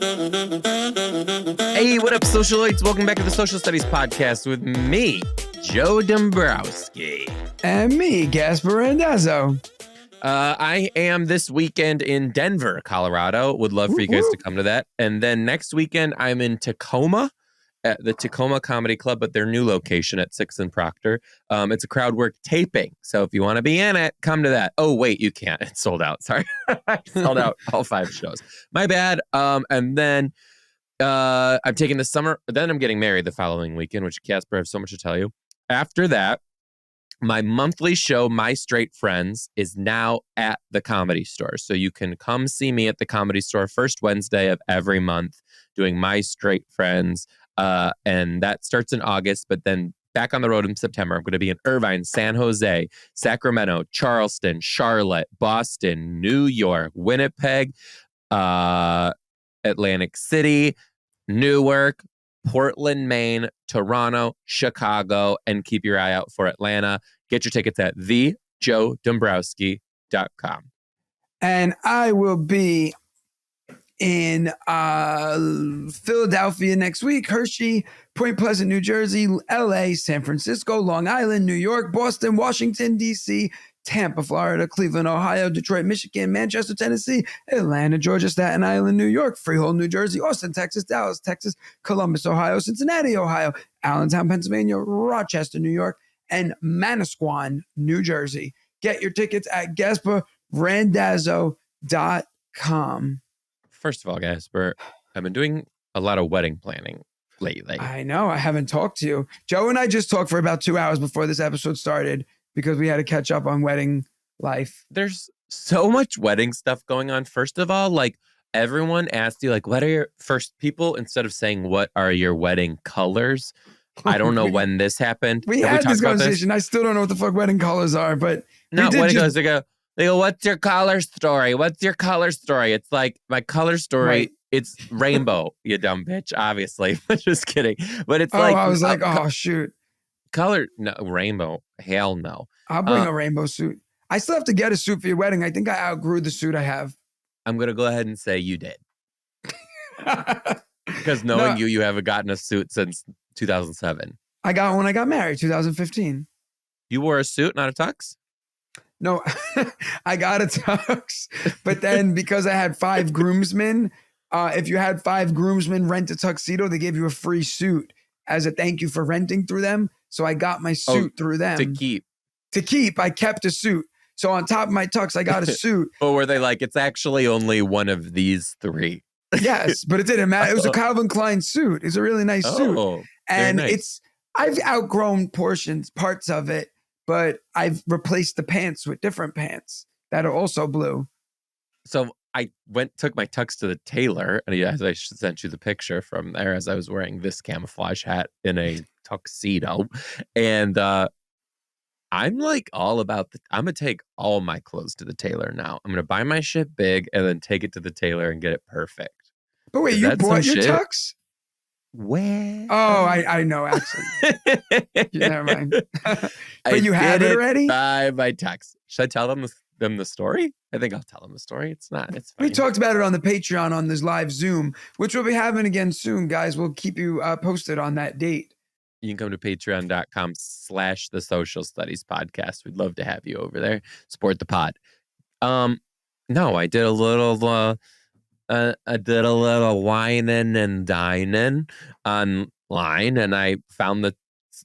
Hey, what up, socialites? Welcome back to the Social Studies Podcast with me, Joe Dombrowski. And me, Gaspare Randazzo. I am this weekend in Denver, Colorado. Would love for you guys to come to that. And then next weekend, I'm in Tacoma at the Tacoma Comedy Club, but their new location at 6th and Proctor. It's a crowd work taping. So if you want to be in it, come to that. Oh, wait, you can't. It's sold out. Sorry. I sold out all 5 shows. My bad. And then I'm taking the summer. Then I'm getting married the following weekend, which Casper, I have so much to tell you. After that, my monthly show, My Straight Friends, is now at the Comedy Store. So you can come see me at the Comedy Store first Wednesday of every month doing My Straight Friends. And that starts in August, but then back on the road in September. I'm going to be in Irvine, San Jose, Sacramento, Charleston, Charlotte, Boston, New York, Winnipeg, Atlantic City, Newark, Portland, Maine, Toronto, Chicago, and keep your eye out for Atlanta. Get your tickets at thejoedombrowski.com. And I will be in Philadelphia next week, Hershey, Point Pleasant, New Jersey, LA, San Francisco, Long Island, New York, Boston, Washington, D.C., Tampa, Florida, Cleveland, Ohio, Detroit, Michigan, Manchester, Tennessee, Atlanta, Georgia, Staten Island, New York, Freehold, New Jersey, Austin, Texas, Dallas, Texas, Columbus, Ohio, Cincinnati, Ohio, Allentown, Pennsylvania, Rochester, New York, and Manasquan, New Jersey. Get your tickets at GasparRandazzo.com. First of all, Gasper, I've been doing a lot of wedding planning lately. I know. I haven't talked to you. Joe and I just talked for about 2 hours before this episode started because we had to catch up on wedding life. There's so much wedding stuff going on. First of all, like everyone asked you, like, what are your first people instead of saying, what are your wedding colors? I don't know when this happened. We had this conversation. I still don't know what the fuck wedding colors are, but not wedding colors. They go, what's your color story? What's your color story? It's like my color story. Right. It's rainbow, you dumb bitch, obviously. Just kidding. But it's like. I was like, oh, shoot. Color, no, rainbow. Hell no. I'll bring a rainbow suit. I still have to get a suit for your wedding. I think I outgrew the suit I have. I'm going to go ahead and say you did. Because knowing you haven't gotten a suit since 2007. I got one when I got married, 2015. You wore a suit, not a tux? No, I got a tux. But then because I had 5 groomsmen, if you had 5 groomsmen rent a tuxedo, they gave you a free suit as a thank you for renting through them. So I got my suit through them. To keep. I kept a suit. So on top of my tux, I got a suit. But were they like, it's actually only one of these 3? Yes, but it didn't matter. It was a Calvin Klein suit. It's a really nice suit. And nice. I've outgrown parts of it, but I've replaced the pants with different pants that are also blue. So I took my tux to the tailor, and as I sent you the picture from there, as I was wearing this camouflage hat in a tuxedo, and I'm like all about I'm gonna take all my clothes to the tailor now. I'm gonna buy my shit big and then take it to the tailor and get it perfect. But wait, you bought your tux? Where? Oh, I know actually. Never mind. But you have it already? Buy my tux. Should I tell them the story? I think I'll tell them the story. It's fine. We talked about it on the Patreon on this live Zoom, which we'll be having again soon, guys. We'll keep you posted on that date. You can come to patreon.com/the Social Studies Podcast. We'd love to have you over there. Support the pod. No, I did a little whining and dining online, and I found the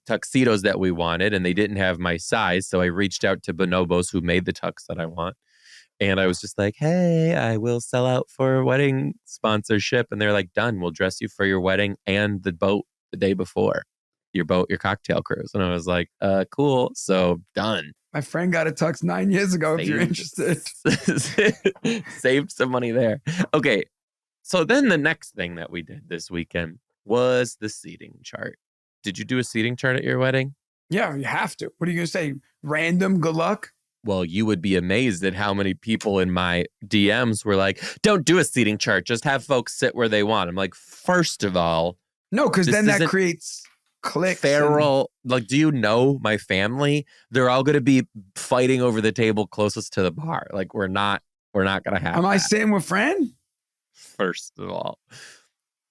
tuxedos that we wanted, and they didn't have my size. So I reached out to Bonobos, who made the tux that I want. And I was just like, hey, I will sell out for wedding sponsorship. And they're like, done. We'll dress you for your wedding and the boat the day before. Your cocktail cruise. And I was like, cool. So done. My friend got a tux 9 years ago. If you're interested. Saved some money there. Okay. So then the next thing that we did this weekend was the seating chart. Did you do a seating chart at your wedding? Yeah, you have to. What are you going to say? Random? Good luck? Well, you would be amazed at how many people in my DMs were like, don't do a seating chart. Just have folks sit where they want. I'm like, first of all. No, because then that creates clicks. Feral. Like, do you know my family? They're all going to be fighting over the table closest to the bar. Like, we're not going to have Am I sitting with Fran? First of all,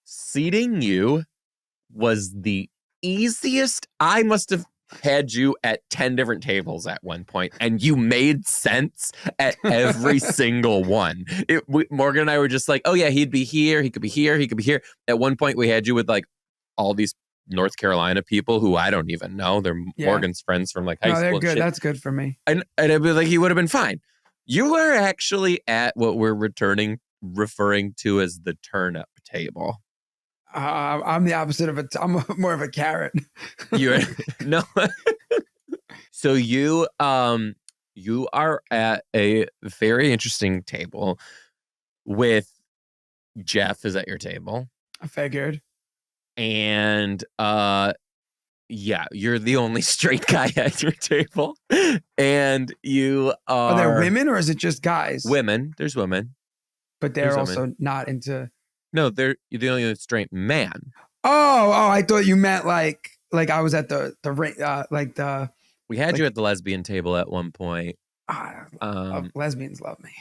seating you was the easiest. I must have had you at 10 different tables at one point, and you made sense at every single one. Morgan and I were just like, oh yeah, he'd be here, he could be here, he could be here. At one point, we had you with like all these North Carolina people who I don't even know. They're Morgan's friends from like high school. They're good. Shit. That's good for me. And it'd be like, he would have been fine. You were actually at what we're referring to as the turnip table. I'm the opposite of I'm more of a carrot. You're no. So you are at a very interesting table with Jeff is at your table. I figured. And yeah, you're the only straight guy at your table. And you are there women or is it just guys? Women. There's women. But they're also not into. No, you're the only straight man. Oh, I thought you meant like I was at the We had you at the lesbian table at one point. Lesbians love me.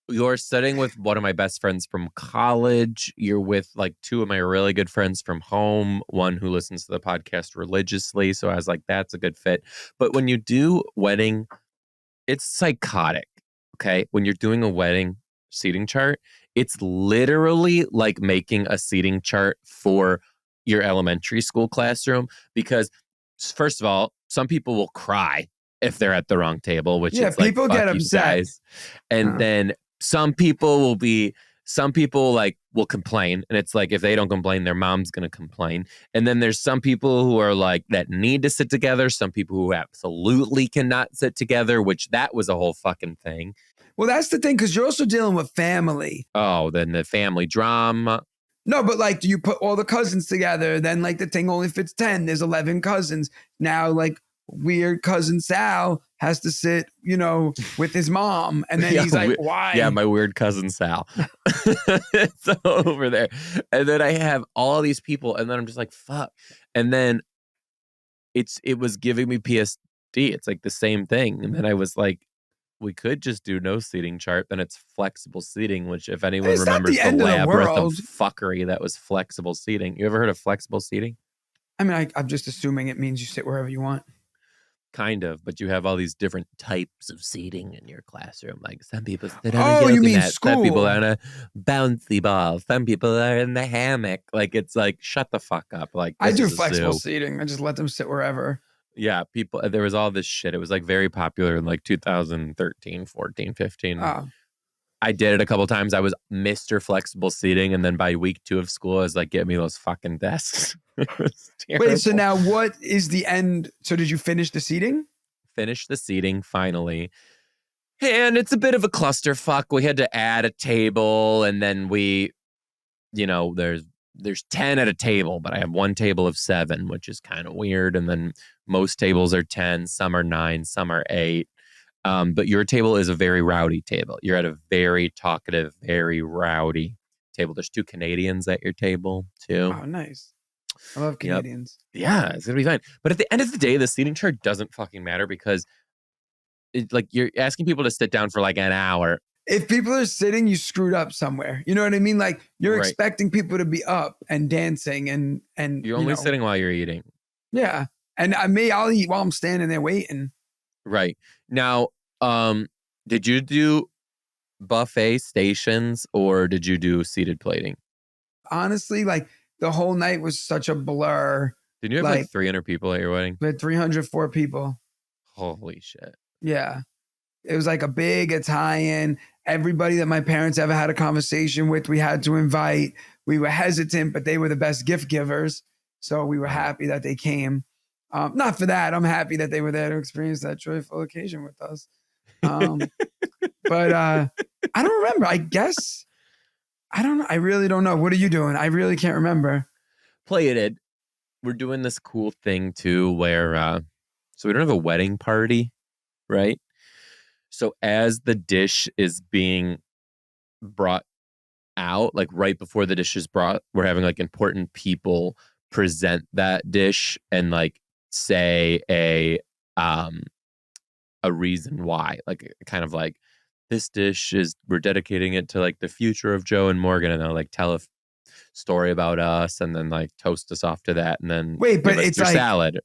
You're sitting with one of my best friends from college. You're with like two of my really good friends from home. One who listens to the podcast religiously. So I was like, that's a good fit. But when you do wedding, it's psychotic. Okay. When you're doing a wedding seating chart, it's literally like making a seating chart for your elementary school classroom. Because first of all, some people will cry if they're at the wrong table, which is like, people get upset. Guys. And then some people like will complain, and it's like if they don't complain, their mom's gonna complain. And then there's some people who are like that need to sit together, some people who absolutely cannot sit together, which that was a whole fucking thing. Well, that's the thing, because you're also dealing with family. Oh, then the family drama. No, but like, do you put all the cousins together? Then like the thing only fits 10. There's 11 cousins. Now like weird cousin Sal has to sit, with his mom. And then he's like, why? Yeah, my weird cousin Sal. It's over there. And then I have all these people, and then I'm just like, fuck. And then it was giving me PSD. It's like the same thing. And then I was like, we could just do no seating chart. Then it's flexible seating, which if anyone remembers the labyrinth of fuckery that was flexible seating. You ever heard of flexible seating? I mean, I'm just assuming it means you sit wherever you want. Kind of, but you have all these different types of seating in your classroom. Like some people sit on a yoga mat, some people are on a bouncy ball, some people are in the hammock. Like it's like, shut the fuck up. Like I do flexible seating. I just let them sit wherever. Yeah, people. There was all this shit. It was like very popular in like 2013, 14, 15. Oh. I did it a couple times. I was Mr. Flexible Seating, and then by week 2 of school, I was like, "Get me those fucking desks." Wait, so now what is the end? So did you finish the seating? Finish the seating finally, and it's a bit of a clusterfuck. We had to add a table, and then there's 10 at a table, but I have one table of 7, which is kind of weird. And then most tables are 10, some are 9, some are 8. But your table is a very rowdy table. You're at a very talkative, very rowdy table. There's 2 Canadians at your table too. Oh, nice. I love Canadians. Yep. Yeah, it's going to be fine. But at the end of the day, the seating chart doesn't fucking matter because you're asking people to sit down for like an hour. If people are sitting, you screwed up somewhere. You know what I mean? Like you're expecting people to be up and dancing and you're only sitting while you're eating. Yeah. And I'll eat while I'm standing there waiting. Right. Now, did you do buffet stations or did you do seated plating? Honestly, like the whole night was such a blur. Did you have like 300 people at your wedding? We had 304 people. Holy shit. Yeah. It was like a big Italian. Everybody that my parents ever had a conversation with, we had to invite. We were hesitant, but they were the best gift givers. So we were happy that they came. Not for that. I'm happy that they were there to experience that joyful occasion with us. But I don't remember. I guess. I don't know. I really don't know. What are you doing? I really can't remember. Plated. We're doing this cool thing too where, so we don't have a wedding party, right? So as the dish is being brought out, like right before the dish is brought, we're having like important people present that dish and like say a reason why, like kind of like this dish we're dedicating it to like the future of Joe and Morgan, and they'll like tell a story about us and then like toast us off to that and then Wait, but give us it's their like, salad.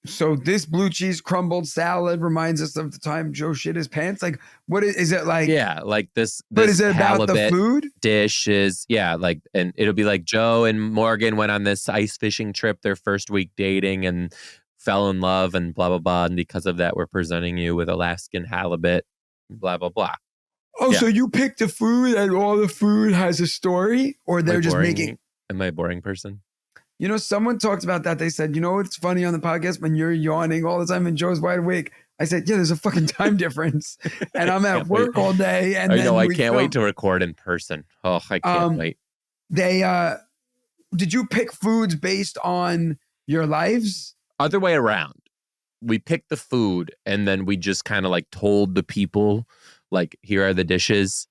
so this blue cheese crumbled salad reminds us of the time Joe shit his pants. Like, what is it like? Yeah, like this But is it about the halibut food? dish is, yeah, like, and it'll be like Joe and Morgan went on this ice fishing trip their first week dating and fell in love and blah blah blah, and because of that we're presenting you with Alaskan halibut, blah blah blah. Oh, Yeah. so you pick the food and all the food has a story, or they're just making. Am I a boring person? You know, someone talked about that. They said, you know what's funny on the podcast when you're yawning all the time and Joe's wide awake? I said, yeah, there's a fucking time difference. And I'm at work all day. And I know, I can't film. wait to record in person. Oh, I can't wait. Did you pick foods based on your lives? Other way around. We picked the food and then we just kind of like told the people, like, here are the dishes,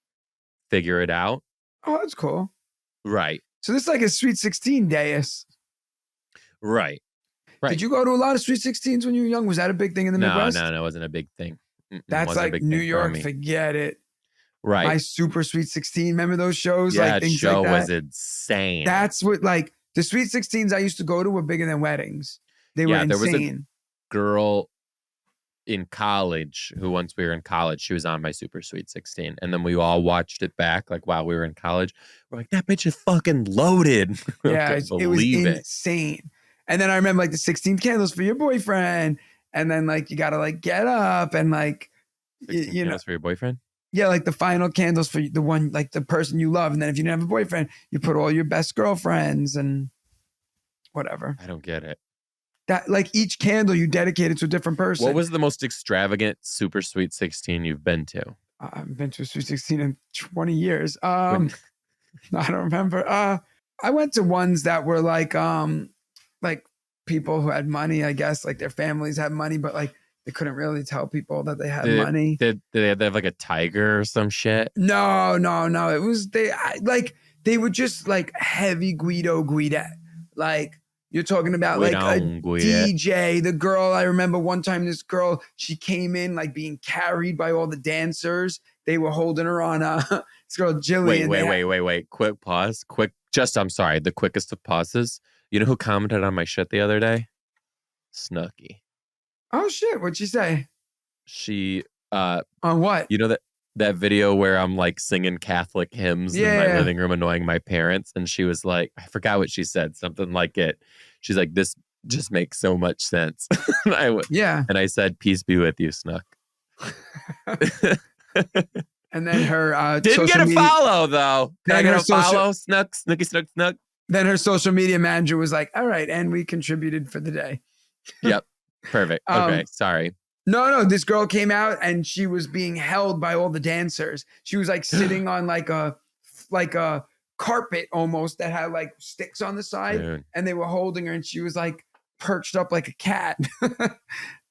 figure it out. Oh, that's cool. Right. So this is like a Sweet 16 dais. Right. Did you go to a lot of Sweet 16s when you were young? Was that a big thing in the Midwest? No, it wasn't a big thing. That's like New York, forget it. Right. My Super Sweet 16, remember those shows? Yeah, like things show like that? was insane. That's what, like, the Sweet 16s I used to go to were bigger than weddings. They were insane. There was a girl in college who, once we were in college, she was on my Super Sweet 16. And then we all watched it back, like, while we were in college. We're like, that bitch is fucking loaded. Yeah, it was insane. And then I remember, like, the 16 candles for your boyfriend. And then, like, you got to, like, get up and, like, 16 candles for your boyfriend? Yeah, like the final candles for the one, like the person you love. And then if you didn't have a boyfriend, you put all your best girlfriends and whatever. I don't get it. That, like, each candle you dedicated to a different person. What was the most extravagant Super Sweet 16 you've been to? I haven't been to a Sweet 16 in 20 years. I don't remember. I went to ones that were like people who had money, I guess, like their families had money, but like they couldn't really tell people that they had money. Did they have like a tiger or some shit? No. It was, they were just like heavy Guido Guidette. Like, you're talking about like a DJ. The girl, I remember one time this girl, she came in like being carried by all the dancers. They were holding her on this girl, Jillian. Wait. Quick pause. I'm sorry. The quickest of pauses. You know who commented on my shit the other day? Snooki. Oh shit, what'd she say? She on what? You know that video where I'm like singing Catholic hymns in my living room annoying my parents, and she was like, I forgot what she said, something like it. She's like, this just makes so much sense. And I said, peace be with you, Snook. And then her didn't get a follow though. Can I get a follow? Snooki. Then her social media manager was like, all right, and we contributed for the day. Yep. Perfect. Okay. Sorry. No. This girl came out and she was being held by all the dancers. She was like sitting on like a carpet almost that had like sticks on the side. Dude. And they were holding her and she was like perched up like a cat.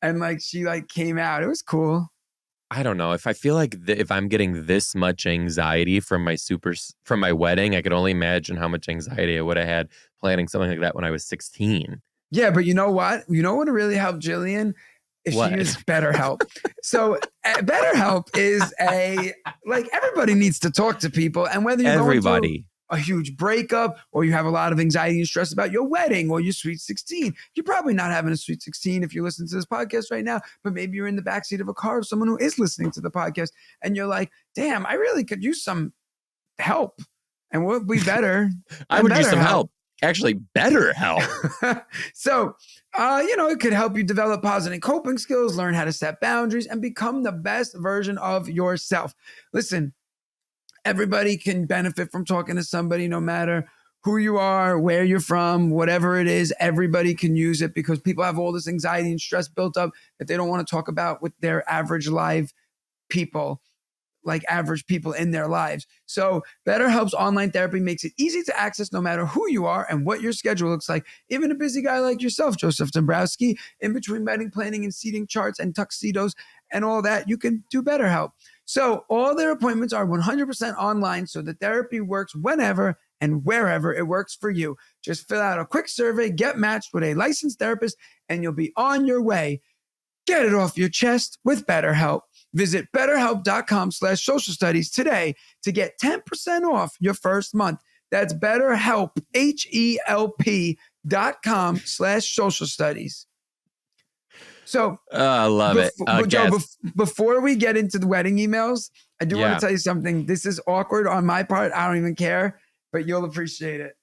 And like she like came out. It was cool. I don't know. If I feel like if I'm getting this much anxiety from my wedding, I could only imagine how much anxiety I would have had planning something like that when I was 16. Yeah, but you know what? You know what would really help Jillian? If she used BetterHelp. So BetterHelp is everybody needs to talk to people. And whether you're going through a huge breakup or you have a lot of anxiety and stress about your wedding or your Sweet 16, you're probably not having a Sweet 16 if you're listening to this podcast right now, but maybe you're in the backseat of a car of someone who is listening to the podcast and you're like, damn, I really could use some help. And what would be better? I would use some help. Actually, BetterHelp. So, it could help you develop positive coping skills, learn how to set boundaries, and become the best version of yourself. Listen, everybody can benefit from talking to somebody, no matter who you are, where you're from, whatever it is. Everybody can use it because people have all this anxiety and stress built up that they don't want to talk about with their average live people. Like average people in their lives. So BetterHelp's online therapy makes it easy to access no matter who you are and what your schedule looks like. Even a busy guy like yourself, Joseph Dombrowski, in between wedding planning and seating charts and tuxedos and all that, you can do BetterHelp. So all their appointments are 100% online, so the therapy works whenever and wherever it works for you. Just fill out a quick survey, get matched with a licensed therapist, and you'll be on your way. Get it off your chest with BetterHelp. Visit betterhelp.com/social studies today to get 10% off your first month. That's BetterHelp, HELP.com/social studies. So I love it. Joe, before we get into the wedding emails, I do want to tell you something. This is awkward on my part. I don't even care, but you'll appreciate it.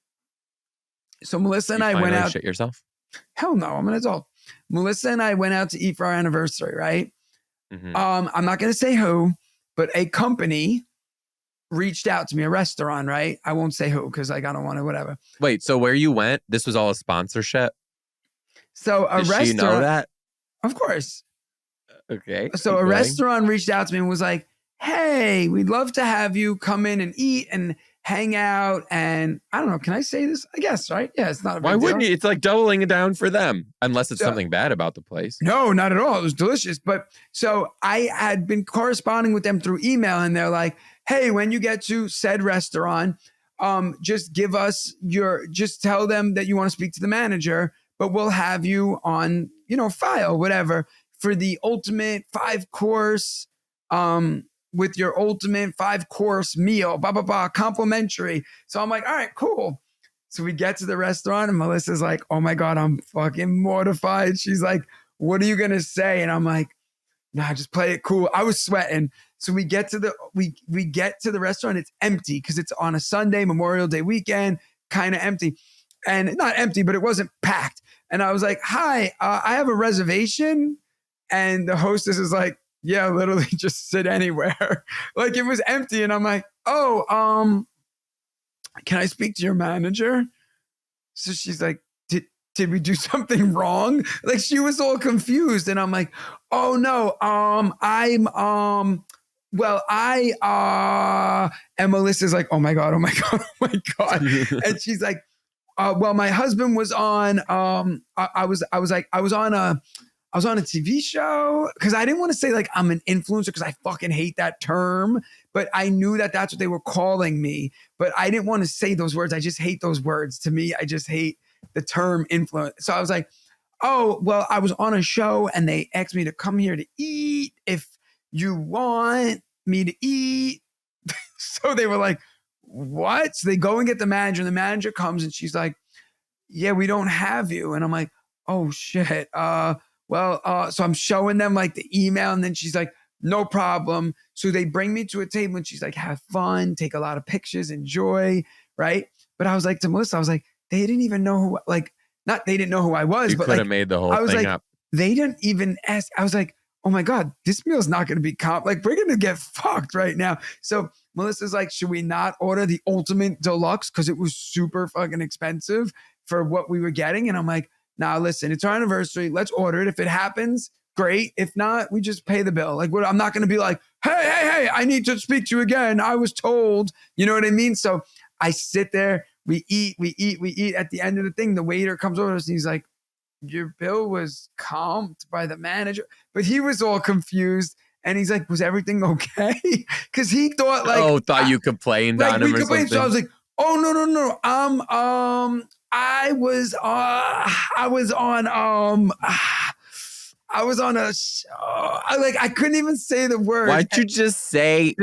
So Melissa and I went out. Shit yourself? Hell no, I'm an adult. Melissa and I went out to eat for our anniversary, right? Mm-hmm. I'm not going to say who, but a company reached out to me, a restaurant, right? I won't say who because I don't want to, whatever. Wait, so where you went, this was all a sponsorship? So a restaurant. She know that? Of course. Okay. So a restaurant reached out to me and was like, hey, we'd love to have you come in and eat and hang out. And I don't know, can I say this? I guess, right? Yeah, it's not a big Why deal. wouldn't you? It's like doubling it down for them, unless it's something bad about the place. No, not at all. It was delicious. But so I had been corresponding with them through email and they're like, hey, when you get to said restaurant, just give us just tell them that you want to speak to the manager, but we'll have you on, file, whatever, for the ultimate 5-course, with your ultimate 5-course meal, complimentary. So I'm like, all right, cool. So we get to the restaurant and Melissa's like, oh my God, I'm fucking mortified. She's like, what are you going to say? And I'm like, nah, just play it cool. I was sweating. So we get to the restaurant. It's empty because it's on a Sunday, Memorial Day weekend, kind of empty. And not empty, but it wasn't packed. And I was like, hi, I have a reservation. And the hostess is like, yeah, literally just sit anywhere. Like it was empty. And I'm like, oh, can I speak to your manager? So she's like, did we do something wrong? Like she was all confused. And I'm like, oh no, and Melissa's like, oh my God. And she's like, well, my husband was on, I was on a TV show because I didn't want to say like I'm an influencer because I fucking hate that term, but I knew that that's what they were calling me, but I didn't want to say those words. I just hate those words. To me, I just hate the term influence. So I was like, oh, well, I was on a show and they asked me to come here to eat if you want me to eat. So they were like, what? So they go and get the manager and the manager comes and she's like, yeah, we don't have you. And I'm like, oh shit. So I'm showing them like the email and then she's like, no problem. So they bring me to a table and she's like, have fun, take a lot of pictures, enjoy. Right. But I was like to Melissa, I was like, they didn't even know they didn't know who I was, but could have made the whole thing up. They didn't even ask. I was like, oh my God, this meal's not going to be we're going to get fucked right now. So Melissa's like, should we not order the ultimate deluxe? Cause it was super fucking expensive for what we were getting. And I'm like, nah, listen, it's our anniversary. Let's order it. If it happens, great. If not, we just pay the bill. Like, I'm not going to be like, hey, I need to speak to you again. I was told, you know what I mean? So I sit there, we eat. At the end of the thing, the waiter comes over to us and he's like, your bill was comped by the manager, but he was all confused. And he's like, was everything okay? Because he thought thought you complained on him or something. So I was like, oh, no. I was on a show. I couldn't even say the word. Why don't you just say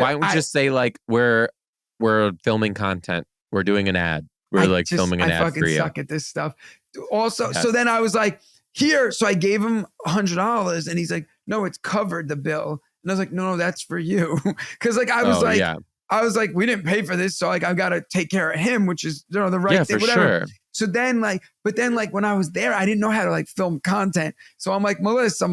like we're filming content. We're doing an ad. We're filming an ad for you. I fucking suck at this stuff. Also, so then I was like, here. So I gave him $100 and he's like, no, it's covered, the bill. And I was like, no, that's for you. Cause I was like, we didn't pay for this. So I've got to take care of him, which is, the right thing, whatever. Sure. So then when I was there, I didn't know how to film content. So I'm like, Melissa,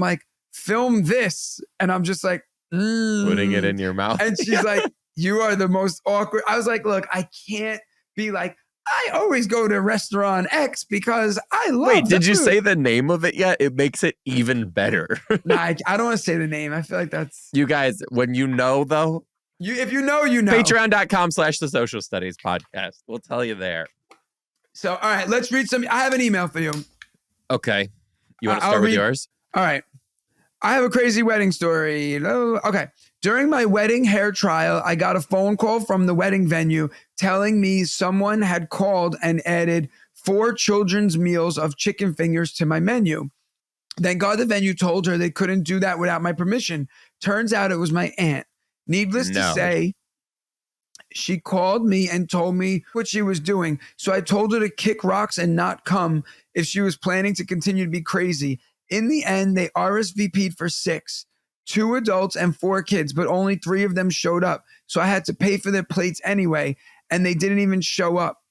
film this. And I'm just like, putting it in your mouth. And she's like, you are the most awkward. I was like, look, I can't be like, I always go to restaurant X because I love Wait, did you say the name of it yet? It makes it even better. Nah, I don't want to say the name. I feel like that's... You guys, when you know, though... If you know, you know. Patreon.com/The Social Studies Podcast. We'll tell you there. So, all right, let's read some... I have an email for you. Okay. You want to start with yours? All right. I have a crazy wedding story. Okay. During my wedding hair trial, I got a phone call from the wedding venue telling me someone had called and added 4 children's meals of chicken fingers to my menu. Thank God the venue told her they couldn't do that without my permission. Turns out it was my aunt. Needless to No. say, she called me and told me what she was doing. So I told her to kick rocks and not come if she was planning to continue to be crazy. In the end, they RSVP'd for 6, 2 adults and 4 kids, but only 3 of them showed up. So I had to pay for their plates anyway, and they didn't even show up.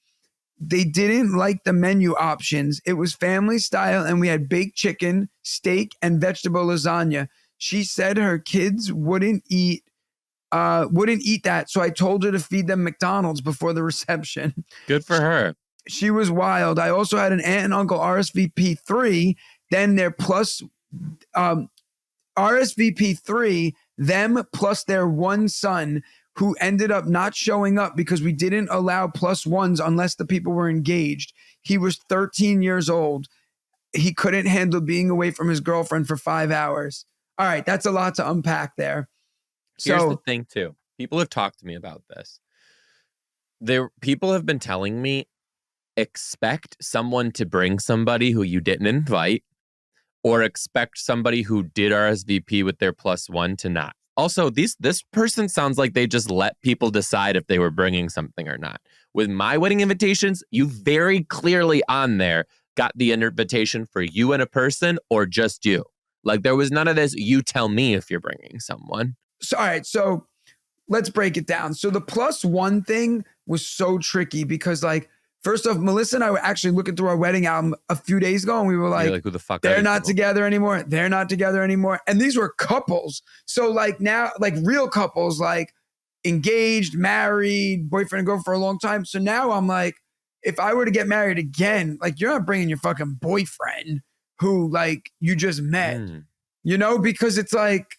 They didn't like the menu options. It was family style, and we had baked chicken, steak, and vegetable lasagna. She said her kids wouldn't eat that. So I told her to feed them McDonald's before the reception. Good for her. She was wild. I also had an aunt and uncle RSVP 3, then their plus RSVP 3, them plus their one son who ended up not showing up because we didn't allow plus ones unless the people were engaged. He was 13 years old. He couldn't handle being away from his girlfriend for 5 hours. All right, that's a lot to unpack there. Here's the thing, too. People have talked to me about this. People have been telling me, expect someone to bring somebody who you didn't invite, or expect somebody who did RSVP with their plus one to not. Also, this person sounds like they just let people decide if they were bringing something or not. With my wedding invitations, you very clearly on there got the invitation for you and a person or just you. Like there was none of this, you tell me if you're bringing someone. So, all right, so let's break it down. So the plus one thing was so tricky because like, first off, Melissa and I were actually looking through our wedding album a few days ago and we were like who the fuck they're not together anymore. They're not together anymore. And these were couples. So like now, like real couples, like engaged, married, boyfriend and girlfriend for a long time. So now I'm like, if I were to get married again, like you're not bringing your fucking boyfriend who like you just met, you know, because it's like,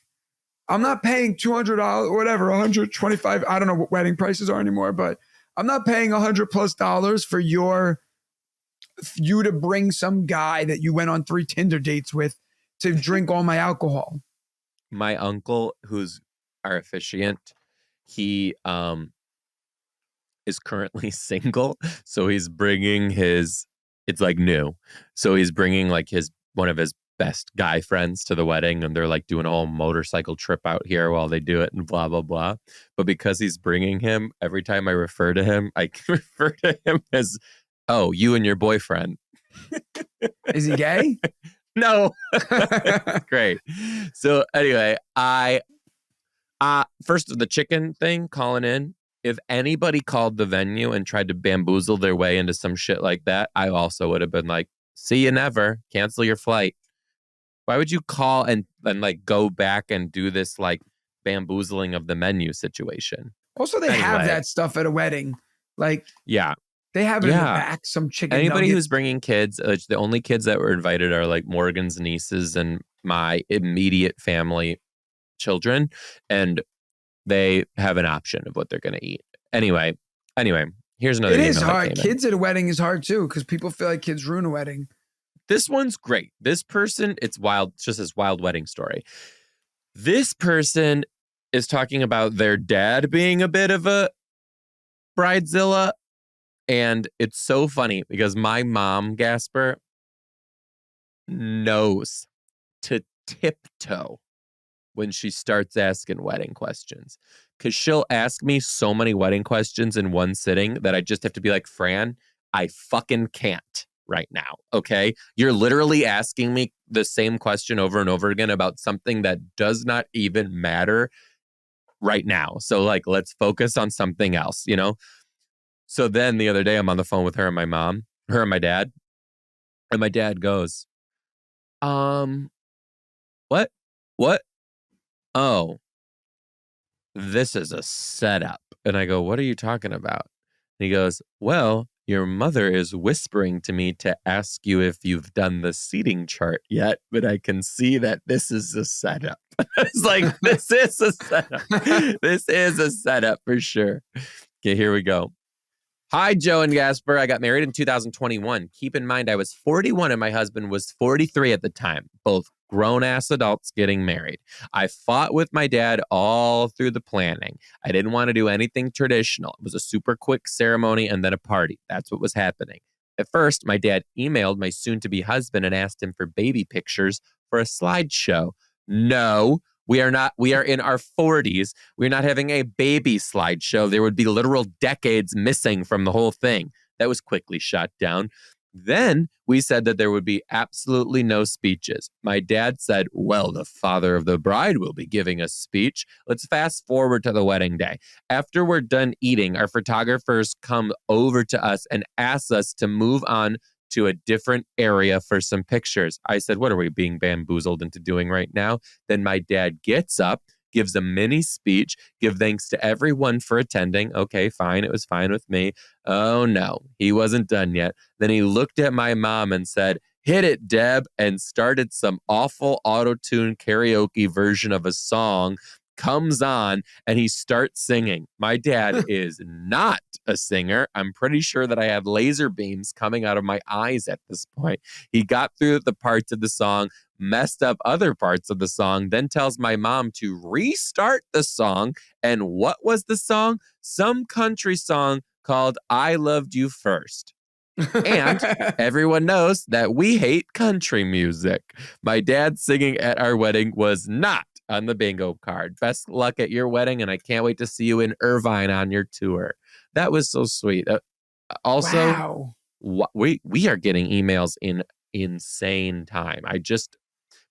I'm not paying $200 or whatever, 125. I don't know what wedding prices are anymore, but I'm not paying $100+ for you to bring some guy that you went on 3 Tinder dates with to drink all my alcohol. My uncle, who's our officiant, he is currently single, so he's bringing it's like new. So he's bringing like one of his best guy friends to the wedding, and they're like doing a whole motorcycle trip out here while they do it and blah blah blah. But because he's bringing him, every time I refer to him, I refer to him as, oh, you and your boyfriend. Is he gay? No. Great. So anyway, first the chicken thing, calling in. If anybody called the venue and tried to bamboozle their way into some shit like that, I also would have been like, see you never, cancel your flight. Why would you call and like go back and do this like bamboozling of the menu situation? Also, they have that stuff at a wedding. Like, yeah, they have it in the back, some chicken Anybody nuggets. who's bringing kids, the only kids that were invited are like Morgan's nieces and my immediate family children. And they have an option of what they're going to eat. Anyway, here's another. It is hard. Kids at a wedding is hard too because people feel like kids ruin a wedding. This one's great. This person, it's wild. It's just this wild wedding story. This person is talking about their dad being a bit of a bridezilla. And it's so funny because my mom, Gaspare, knows to tiptoe when she starts asking wedding questions. Because she'll ask me so many wedding questions in one sitting that I just have to be like, Fran, I fucking can't right now, okay? You're literally asking me the same question over and over again about something that does not even matter right now. So like, let's focus on something else, you know? So then the other day I'm on the phone with her and my dad, and my dad goes, what? Oh, this is a setup. And I go, what are you talking about? And he goes, well, your mother is whispering to me to ask you if you've done the seating chart yet, but I can see that this is a setup. It's like, this is a setup. This is a setup for sure. Okay, here we go. Hi, Joe and Gaspare. I got married in 2021. Keep in mind, I was 41 and my husband was 43 at the time, both grown-ass adults getting married. I fought with my dad all through the planning. I didn't want to do anything traditional. It was a super quick ceremony and then a party. That's what was happening. At first, my dad emailed my soon-to-be husband and asked him for baby pictures for a slideshow. No, we are not. We are in our 40s. We're not having a baby slideshow. There would be literal decades missing from the whole thing. That was quickly shot down. Then we said that there would be absolutely no speeches. My dad said, well, the father of the bride will be giving a speech. Let's fast forward to the wedding day. After we're done eating, our photographers come over to us and ask us to move on to a different area for some pictures. I said, what are we being bamboozled into doing right now? Then my dad gets up, gives a mini speech, give thanks to everyone for attending. Okay, fine. It was fine with me. Oh no, he wasn't done yet. Then he looked at my mom and said, hit it, Deb, and started some awful auto-tune karaoke version of a song. Comes on and he starts singing. My dad is not a singer. I'm pretty sure that I had laser beams coming out of my eyes at this point. He got through the parts of the song, messed up other parts of the song, then tells my mom to restart the song. And what was the song? Some country song called I Loved You First. And everyone knows that we hate country music. My dad singing at our wedding was not on the bingo card. Best luck at your wedding, and I can't wait to see you in Irvine on your tour. That was so sweet. Also, wow. we are getting emails in insane time.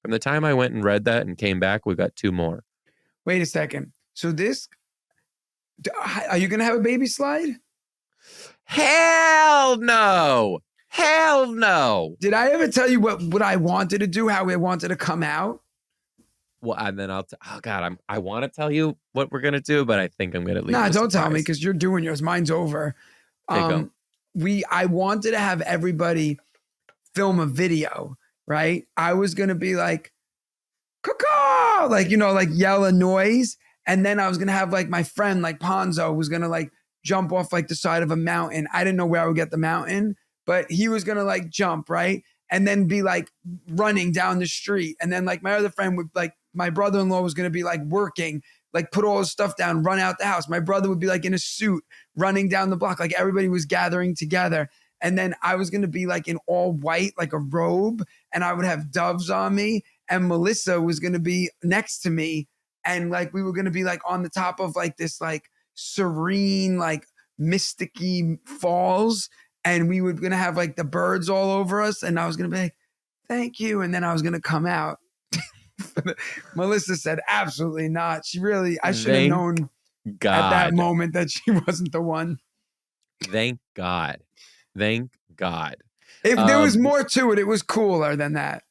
From the time I went and read that and came back, we got 2 more. Wait a second. So are you going to have a baby slide? Hell no. Hell no. Did I ever tell you what I wanted to do, how I wanted to come out? Well, and then I want to tell you what we're going to do, but I think I'm going to leave. Nah, don't tell me because you're doing yours. Mine's over. Go. I wanted to have everybody film a video, right? I was going to be like, caw, like, like yell a noise. And then I was going to have like my friend, like Ponzo, was going to like jump off like the side of a mountain. I didn't know where I would get the mountain, but he was going to like jump, right? And then be like running down the street. And then like my other friend would like, my brother-in-law was going to be like working, like put all his stuff down, run out the house. My brother would be like in a suit running down the block. Like everybody was gathering together. And then I was going to be like in all white, like a robe. And I would have doves on me. And Melissa was going to be next to me. And like, we were going to be like on the top of like this, like serene, like mysticky falls. And we were going to have like the birds all over us. And I was going to be like, thank you. And then I was going to come out. Melissa said, absolutely not. I should have known at that moment that she wasn't the one. Thank God. Thank God. If there was more to it, it was cooler than that.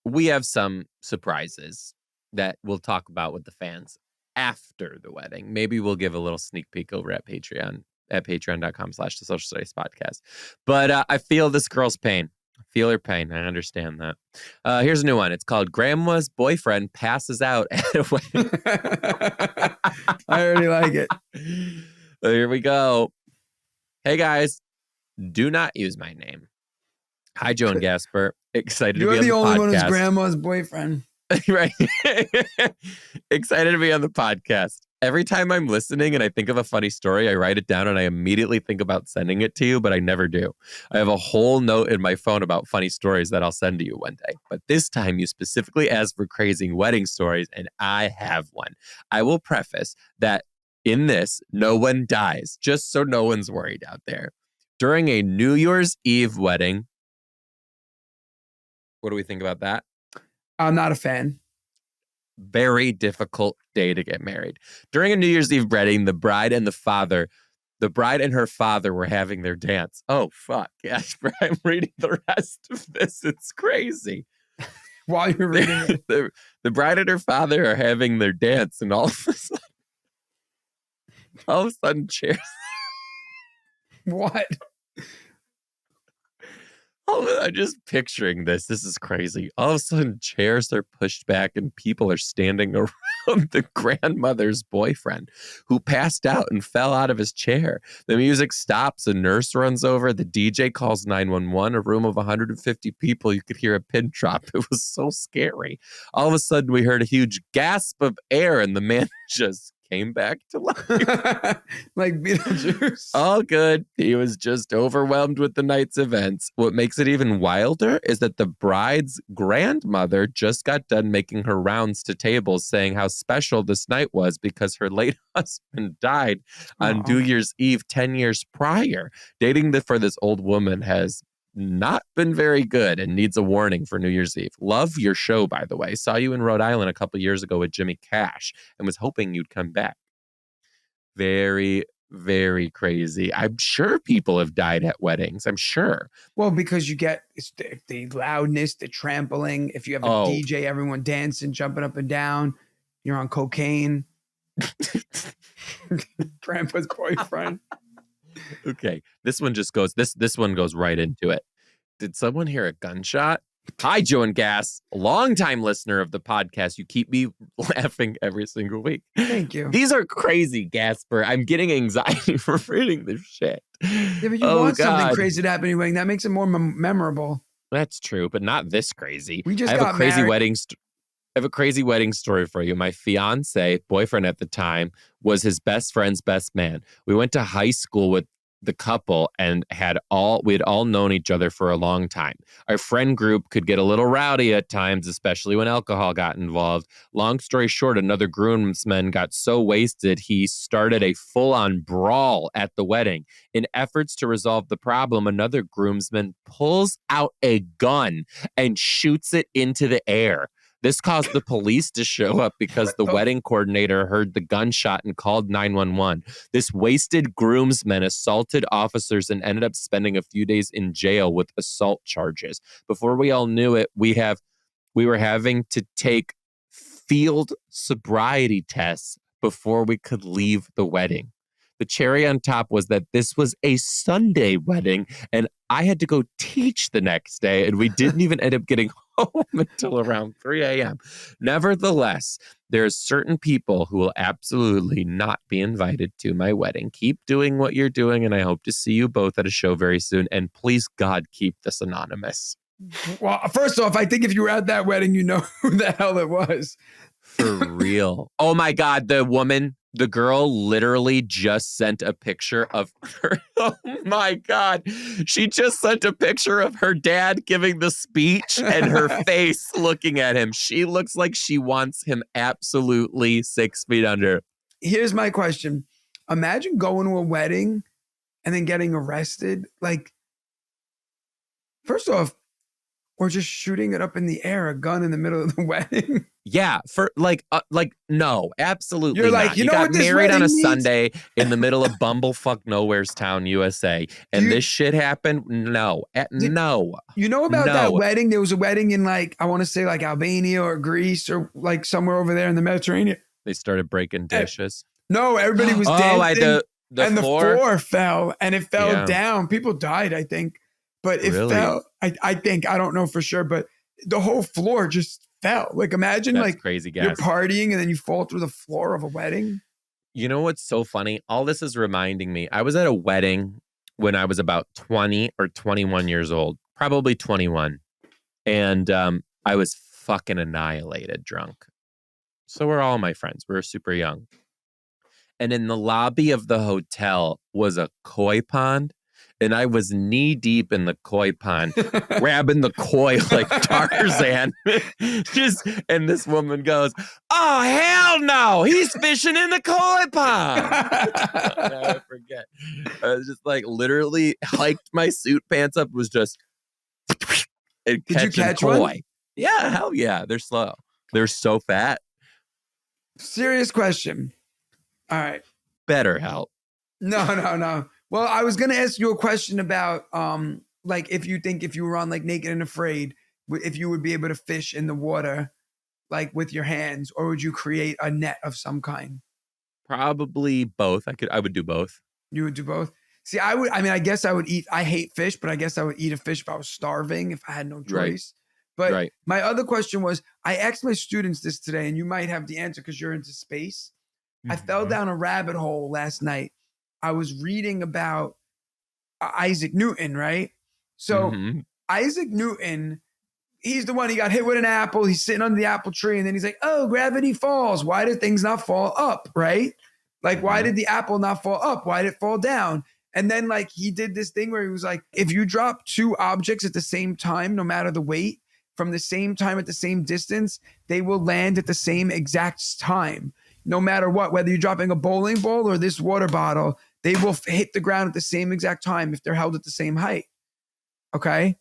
We have some surprises that we'll talk about with the fans after the wedding. Maybe we'll give a little sneak peek over at Patreon, at patreon.com/the Social Studies Podcast. But I feel this girl's pain. I feel her pain. I understand that. Here's a new one. It's called Grandma's Boyfriend Passes Out at a Wedding. I already like it. So here we go. Hey, guys. Do not use my name. Hi, Joe and Gaspare. Excited to be on the podcast. You're the only one who's grandma's boyfriend. Right. Excited to be on the podcast. Every time I'm listening and I think of a funny story, I write it down and I immediately think about sending it to you, but I never do. I have a whole note in my phone about funny stories that I'll send to you one day. But this time you specifically asked for crazy wedding stories, and I have one. I will preface that in this, no one dies, just so no one's worried out there. During a New Year's Eve wedding, what do we think about that? I'm not a fan. Very difficult day to get married. During a New Year's Eve wedding, the bride and her father were having their dance. Oh, fuck. Yes, I'm reading the rest of this. It's crazy. While you're reading it. The bride and her father are having their dance, and all of a sudden, chairs. What? I'm just picturing this. This is crazy. All of a sudden, chairs are pushed back and people are standing around the grandmother's boyfriend who passed out and fell out of his chair. The music stops. A nurse runs over. The DJ calls 911. A room of 150 people. You could hear a pin drop. It was so scary. All of a sudden, we heard a huge gasp of air and the man just came back to life. Like Beetlejuice. All good. He was just overwhelmed with the night's events. What makes it even wilder is that the bride's grandmother just got done making her rounds to tables saying how special this night was because her late husband died on New Year's Eve 10 years prior. Dating for this old woman has not been very good and needs a warning for New Year's Eve. Love your show, by the way. Saw you in Rhode Island a couple years ago with Jimmy Cash and was hoping you'd come back. Very, very crazy. I'm sure people have died at weddings. I'm sure. Well, because you get the loudness, the trampling. If you have a DJ, everyone dancing, jumping up and down. You're on cocaine. Grandpa's boyfriend. Okay. This one just goes, this one goes right into it. Did someone hear a gunshot? Hi, Joe and Gas, a longtime listener of the podcast. You keep me laughing every single week. Thank you. These are crazy, Gaspare. I'm getting anxiety for reading this shit. Yeah, but you want something crazy to happen anyway. That makes it more memorable. That's true, but not this crazy. We just I have a crazy married. wedding. I have a crazy wedding story for you. My fiance, boyfriend at the time, was his best friend's best man. We went to high school with the couple and we had all known each other for a long time. Our friend group could get a little rowdy at times, especially when alcohol got involved. Long story short, another groomsman got so wasted he started a full-on brawl at the wedding. In efforts to resolve the problem, another groomsman pulls out a gun and shoots it into the air. This caused the police to show up because the wedding coordinator heard the gunshot and called 911. This wasted groomsman assaulted officers and ended up spending a few days in jail with assault charges. Before we all knew it, we were having to take field sobriety tests before we could leave the wedding. The cherry on top was that this was a Sunday wedding, and I had to go teach the next day, and we didn't even end up getting home until around 3 a.m. Nevertheless, there are certain people who will absolutely not be invited to my wedding. Keep doing what you're doing, and I hope to see you both at a show very soon. And please, God, keep this anonymous. Well, first off, I think if you were at that wedding, you know who the hell it was. For real. Oh, my God, the girl literally just sent a picture of her. Oh my God. She just sent a picture of her dad giving the speech and her face looking at him. She looks like she wants him absolutely 6 feet under. Here's my question. Imagine going to a wedding and then getting arrested. Like, first off, or just shooting it up in the air, a gun in the middle of the wedding. Yeah, no, absolutely You're like, not. you know got what this married on a wedding needs? Sunday in the middle of bumblefuck nowhere's town, USA, and this shit happened. No, no. You know about that wedding? There was a wedding in I want to say Albania or Greece or somewhere over there in the Mediterranean. They started breaking dishes. No, everybody was dancing. The and floor? The floor fell and it fell down. People died, I think. But it fell. I think, I don't know for sure, but the whole floor just fell. Imagine That's crazy, guys. You're partying and then you fall through the floor of a wedding. You know what's so funny? All this is reminding me. I was at a wedding when I was about 20 or 21 years old, probably 21. And I was fucking annihilated drunk. So were all my friends. We were super young. And in the lobby of the hotel was a koi pond. And I was knee deep in the koi pond, grabbing the koi like Tarzan. And this woman goes, "Oh, hell no, he's fishing in the koi pond." I'll never forget. I was just literally hiked my suit pants up, was just Did you catch koi. One? Yeah, hell yeah. They're slow. They're so fat. Serious question. All right. BetterHelp. No. Well, I was going to ask you a question about, if you think if you were on Naked and Afraid, if you would be able to fish in the water, with your hands, or would you create a net of some kind? Probably both. I would do both. You would do both? See, I guess I would eat. I hate fish, but I guess I would eat a fish if I was starving, if I had no choice. Right. But my other question was, I asked my students this today, and you might have the answer because you're into space. Mm-hmm. I fell down a rabbit hole last night. I was reading about Isaac Newton, right? So Isaac Newton, he's the one, he got hit with an apple. He's sitting under the apple tree. And then he's like, oh, gravity falls. Why did things not fall up? Right? Like, why did the apple not fall up? Why did it fall down? And then like he did this thing where he was like, if you drop two objects at the same time, no matter the weight, from the same time at the same distance, they will land at the same exact time. No matter what, whether you're dropping a bowling ball or this water bottle, they will hit the ground at the same exact time if they're held at the same height. Okay?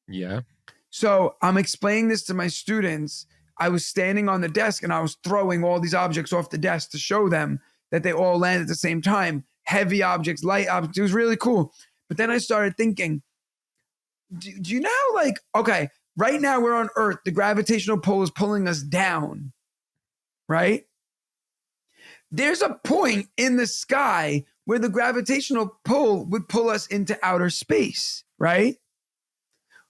Yeah. So I'm explaining this to my students. I was standing on the desk and I was throwing all these objects off the desk to show them that they all land at the same time. Heavy objects, light objects. It was really cool. But then I started thinking, do you know how, like, okay, right now we're on Earth. The gravitational pull is pulling us down, right? There's a point in the sky where the gravitational pull would pull us into outer space, right?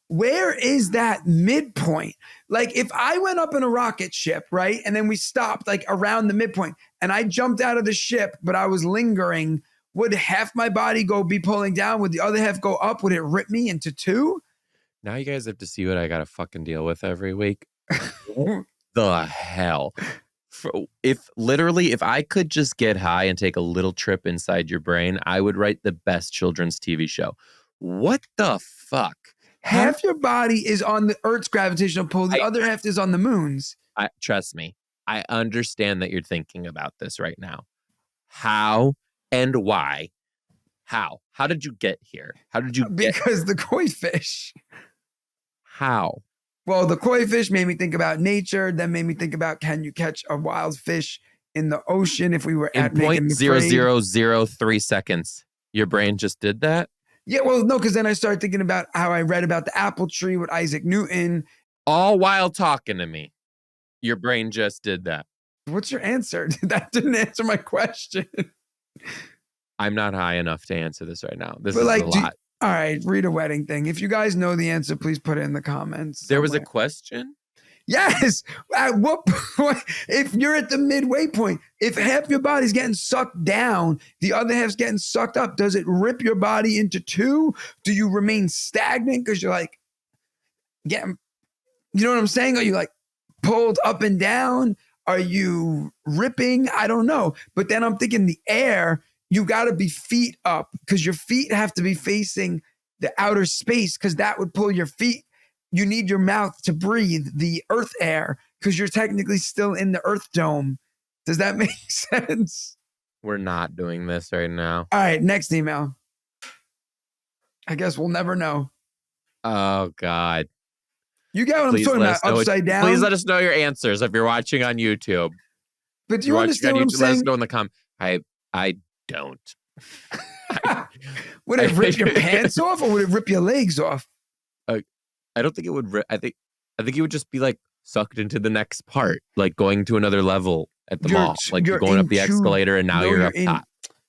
Where is that midpoint? Like if I went up in a rocket ship, right? And then we stopped like around the midpoint and I jumped out of the ship, but I was lingering, would half my body be pulling down? Would the other half go up? Would it rip me into two? Now you guys have to see what I got to fucking deal with every week. What the hell? If I could just get high and take a little trip inside your brain, I would write the best children's TV show. What the fuck? Half your body is on the Earth's gravitational pull. The other half is on the moon's. Trust me. I understand that you're thinking about this right now. How and why? How? How did you get here? How did you get Because the koi fish. How? Well, the koi fish made me think about nature. Then made me think about, can you catch a wild fish in the ocean if we were in at 0.0003 seconds? Your brain just did that? Yeah, well, no, because then I started thinking about how I read about the apple tree with Isaac Newton. All while talking to me. Your brain just did that. What's your answer? That didn't answer my question. I'm not high enough to answer this right now. This But is like, a lot. All right, read a wedding thing. If you guys know the answer, please put it in the comments. There was a question? Yes. At what point, if you're at the midway point, if half your body's getting sucked down, the other half's getting sucked up, does it rip your body into two? Do you remain stagnant because you're like getting, you know what I'm saying? Are you like pulled up and down? Are you ripping? I don't know. But then I'm thinking the air, you got to be feet up because your feet have to be facing the outer space because that would pull your feet. You need your mouth to breathe the earth air because you're technically still in the earth dome. Does that make sense? We're not doing this right now. All right, next email. I guess we'll never know. Oh, God. You get what I'm talking about, upside down? Please let us know your answers if you're watching on YouTube. But do you understand what I'm saying? Let us know in the comments. I don't. Would it rip your pants off or would it rip your legs off? I don't think it would. I think it would just be like sucked into the next part, like going to another level at the mall. Like you're going up the escalator and now you're up top.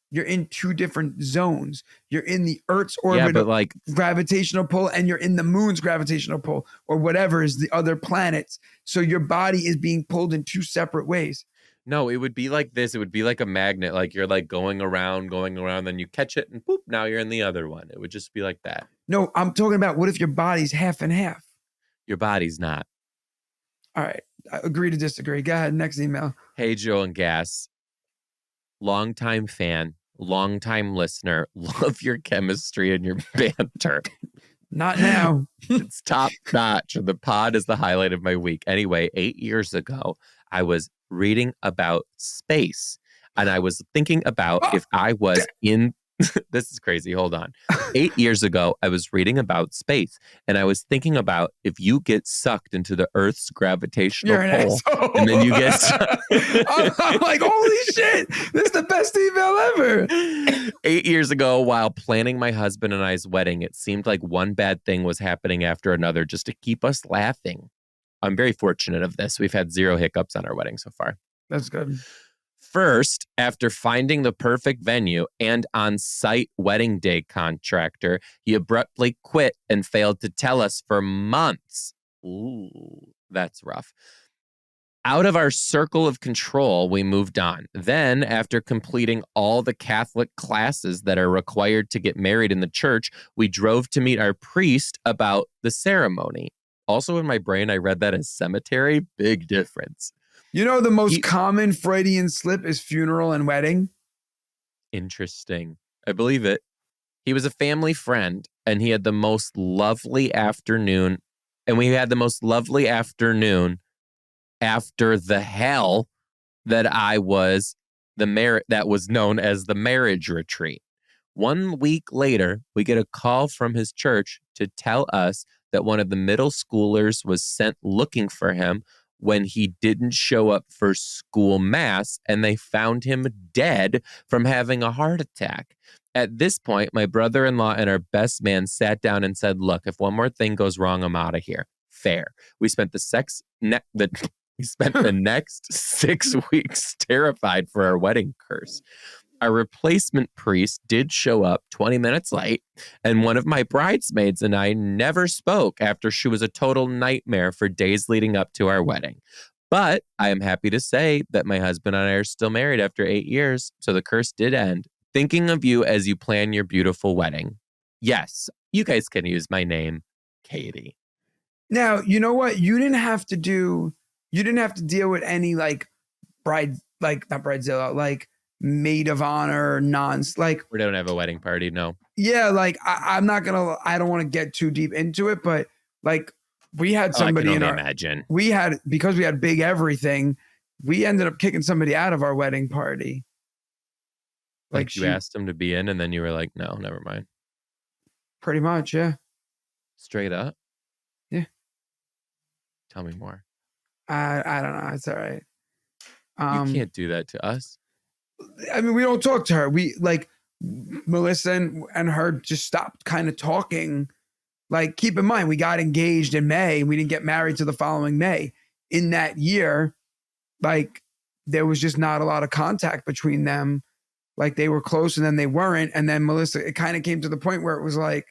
You're in two different zones. You're in the Earth's orbit, but like gravitational pull, and you're in the moon's gravitational pull, or whatever is the other planets. So your body is being pulled in two separate ways. No, it would be like this. It would be like a magnet. Like you're like going around, then you catch it and boop, now you're in the other one. It would just be like that. No, I'm talking about what if your body's half and half? Your body's not. All right. I agree to disagree. Go ahead. Next email. Hey, Joe and Gas. Longtime fan, longtime listener. Love your chemistry and your banter. Not now. It's top notch. The pod is the highlight of my week. Anyway, 8 years ago, I was reading about space and I was thinking about if I was in this is crazy. Hold on. 8 years ago, I was reading about space and I was thinking about if you get sucked into the Earth's gravitational pull and then you get I'm like, holy shit, this is the best email ever. 8 years ago, while planning my husband and I's wedding, it seemed like one bad thing was happening after another just to keep us laughing. I'm very fortunate of this. We've had 0 hiccups on our wedding so far. That's good. First, after finding the perfect venue and on-site wedding day contractor, he abruptly quit and failed to tell us for months. Ooh, that's rough. Out of our circle of control, we moved on. Then, after completing all the Catholic classes that are required to get married in the church, we drove to meet our priest about the ceremony. Also in my brain, I read that as cemetery. Big difference. You know, the most He- common Freudian slip is funeral and wedding. Interesting. I believe it. He was a family friend and he had the most lovely afternoon. And we had the most lovely afternoon after the hell that I was that was known as the marriage retreat. 1 week later, we get a call from his church to tell us that one of the middle schoolers was sent looking for him when he didn't show up for school mass, and they found him dead from having a heart attack. At this point, my brother-in-law and our best man sat down and said, look, if one more thing goes wrong, I'm out of here. Fair. We spent we spent the next 6 weeks terrified for our wedding curse. Our replacement priest did show up 20 minutes late, and one of my bridesmaids and I never spoke after she was a total nightmare for days leading up to our wedding. But I am happy to say that my husband and I are still married after 8 years, so the curse did end. Thinking of you as you plan your beautiful wedding. Yes, you guys can use my name, Katie. Now, you know what? You didn't have to deal with any like not bridezilla, like maid of honor, like We don't have a wedding party, no. Yeah, like I don't want to get too deep into it, but like we had somebody imagine. Because we had big everything, we ended up kicking somebody out of our wedding party. Like you asked him to be in and then you were like, no, never mind. Pretty much, yeah. Straight up? Yeah. Tell me more. I don't know. It's all right. You can't do that to us. I mean, we don't talk to her. We like Melissa and her just stopped kind of talking. Like, keep in mind, we got engaged in May and we didn't get married till the following May. In that year, like, there was just not a lot of contact between them. Like, they were close and then they weren't. And then Melissa, it kind of came to the point where it was like,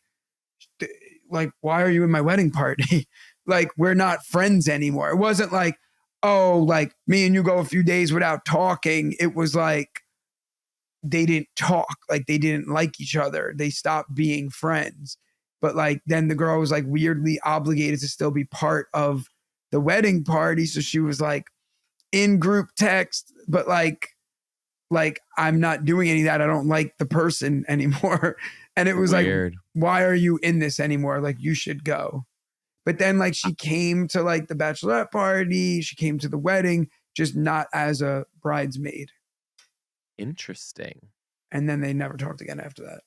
why are you in my wedding party? Like, we're not friends anymore. It wasn't like, oh, like me and you go a few days without talking. It was like they didn't talk, like they didn't like each other. They stopped being friends. But like then the girl was like weirdly obligated to still be part of the wedding party. So she was like in group text, but like I'm not doing any of that. I don't like the person anymore. And it was weird. Like, why are you in this anymore? Like, you should go. But then like she came to like the bachelorette party, she came to the wedding, just not as a bridesmaid. Interesting. And then they never talked again after that.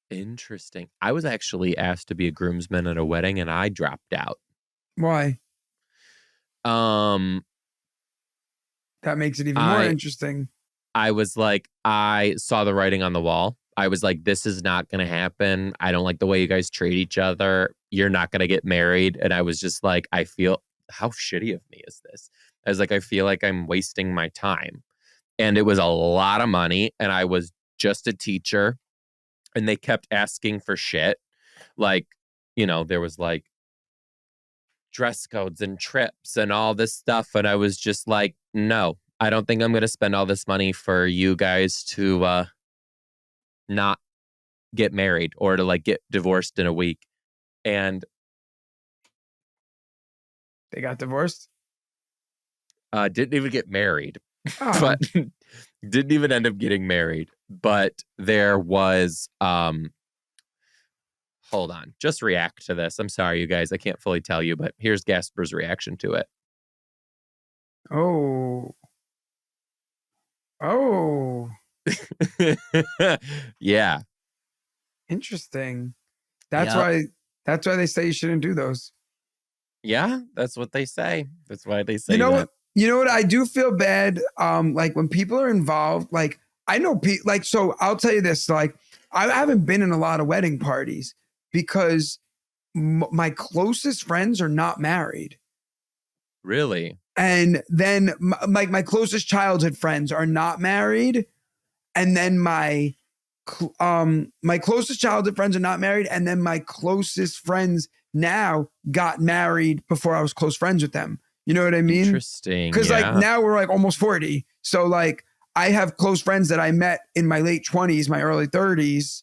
Interesting. I was actually asked to be a groomsman at a wedding and I dropped out. Why? That makes it even more interesting. I was like, I saw the writing on the wall. I was like, this is not going to happen. I don't like the way you guys treat each other. You're not going to get married. And I was just like, I feel, how shitty of me is this? I was like, I feel like I'm wasting my time. And it was a lot of money. And I was just a teacher. And they kept asking for shit. Like, you know, there was like dress codes and trips and all this stuff. And I was just like, no, I don't think I'm going to spend all this money for you guys to not get married or to like get divorced in a week. And they got divorced? Didn't even get married, but didn't even end up getting married. But there was, hold on, just react to this. I'm sorry, you guys, I can't fully tell you, but here's Gaspar's reaction to it. Oh. Yeah. Interesting. That's why they say you shouldn't do those. Yeah, that's what they say. That's why they say You know what? I do feel bad. Like when people are involved, like I know people, like, so I'll tell you this, like I haven't been in a lot of wedding parties because my closest friends are not married. Really? And then my closest childhood friends are not married. And then my closest childhood friends are not married. And then my closest friends now got married before I was close friends with them. You know what I mean? Interesting. Because like now we're like almost 40. So like I have close friends that I met in my late 20s, my early 30s.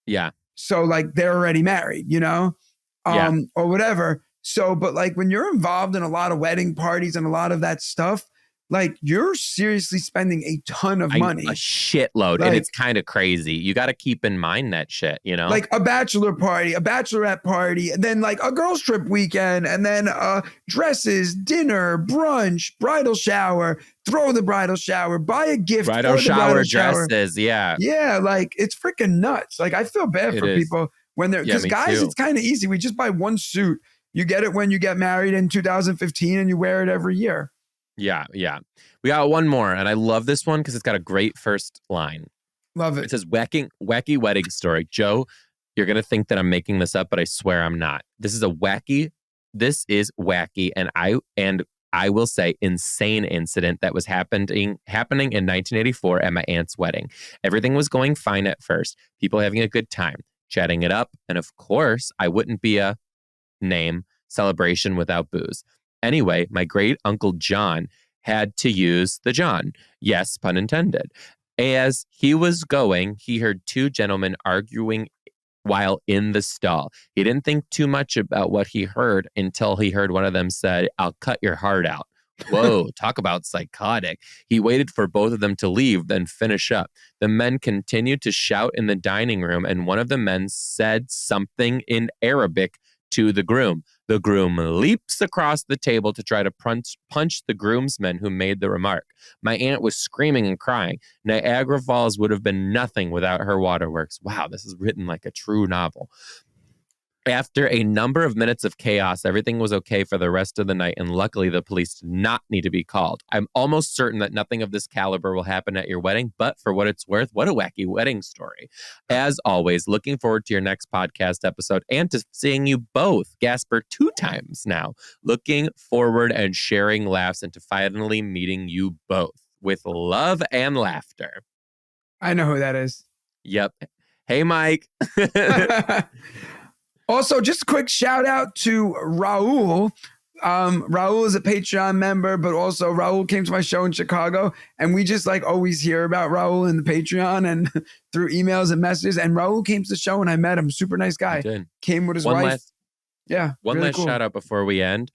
Yeah. So like they're already married, you know? Or whatever. So, but like when you're involved in a lot of wedding parties and a lot of that stuff, like you're seriously spending a ton of money. A shitload. Like, and it's kind of crazy. You got to keep in mind that shit, you know? Like a bachelor party, a bachelorette party, and then like a girls trip weekend, and then dresses, dinner, brunch, bridal shower, throw the bridal shower, buy a gift bridal for the shower bridal shower. dresses, yeah. Yeah, like it's freaking nuts. Like I feel bad for people when they're, because guys, it's kind of easy. We just buy one suit. You get it when you get married in 2015 and you wear it every year. Yeah. We got one more, and I love this one because it's got a great first line. Love it. It says, wacky wedding story. Joe, you're going to think that I'm making this up, but I swear I'm not. This is wacky, and I will say insane incident that was happening in 1984 at my aunt's wedding. Everything was going fine at first. People having a good time, chatting it up. And of course, I wouldn't be a name celebration without booze. Anyway, my great uncle John had to use the John. Yes, pun intended. As he was going, he heard two gentlemen arguing while in the stall. He didn't think too much about what he heard until he heard one of them say, "I'll cut your heart out." Whoa, talk about psychotic. He waited for both of them to leave, then finish up. The men continued to shout in the dining room, and one of the men said something in Arabic to the groom. The groom leaps across the table to try to punch the groomsman who made the remark. My aunt was screaming and crying. Niagara Falls would have been nothing without her waterworks. Wow, this is written like a true novel. After a number of minutes of chaos, everything was okay for the rest of the night, and luckily the police did not need to be called. I'm almost certain that nothing of this caliber will happen at your wedding, but for what it's worth, what a wacky wedding story. As always, looking forward to your next podcast episode and to seeing you both, Gaspare, 2 times now. Looking forward and sharing laughs and to finally meeting you both. With love and laughter. I know who that is. Yep. Hey, Mike. Also, just a quick shout out to Raul. Raul is a Patreon member, but also Raul came to my show in Chicago, and we just like always hear about Raul in the Patreon and through emails and messages. And Raul came to the show, and I met him. Super nice guy. Came with his wife. One last shout out before we end.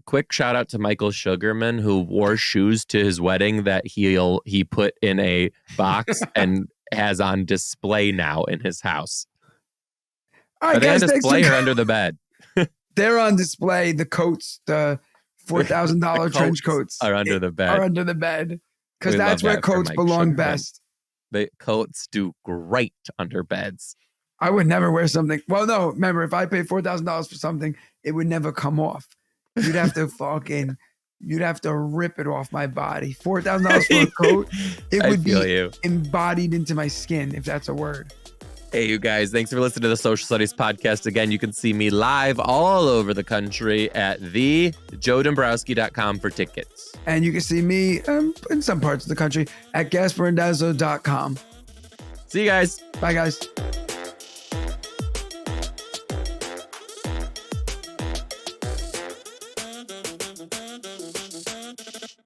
Quick shout out to Michael Sugarman, who wore shoes to his wedding that he put in a box and has on display now in his house. All right, guys, on display or under the bed? They're on display. The coats, the $4,000 trench coats are under the bed. Are under the bed because that's where coats belong best. The coats do great under beds. I would never wear something. Well, no, remember, if I pay $4,000 for something, it would never come off. You'd have to you'd have to rip it off my body. $4,000 for a coat, it would be embodied into my skin, if that's a word. Hey, you guys, thanks for listening to the Social Studies Podcast. Again, you can see me live all over the country at thejoedombrowski.com for tickets. And you can see me in some parts of the country at gasparrandazzo.com. See you guys. Bye, guys.